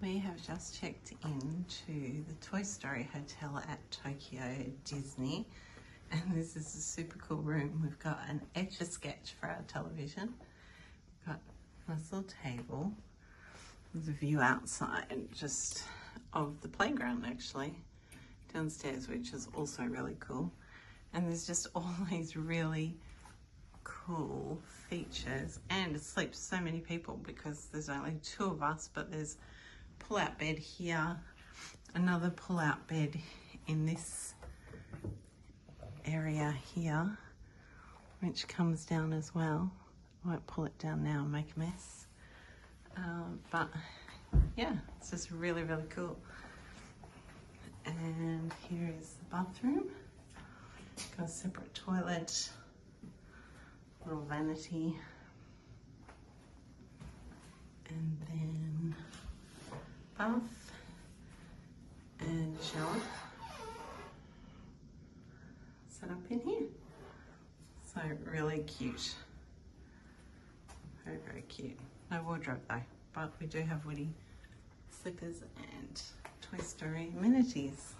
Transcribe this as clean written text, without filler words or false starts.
We have just checked into the Toy Story Hotel at Tokyo Disney, and this is a super cool room. We've got an Etch-a-Sketch for our television. We've got a nice little table. There's a view outside just of the playground actually downstairs, which is also really cool. And there's just all these really cool features, and it sleeps so many people because there's only 2 of us, but there's pull-out bed here, another pull-out bed in this area here, which comes down as well. I won't pull it down now and make a mess. But yeah, it's just really, really cool. And here is the bathroom. Got a separate toilet, little vanity, and then bath and shower set up in here. So really cute. Very, very cute. No wardrobe though, but we do have Woody slippers and Toy Story amenities.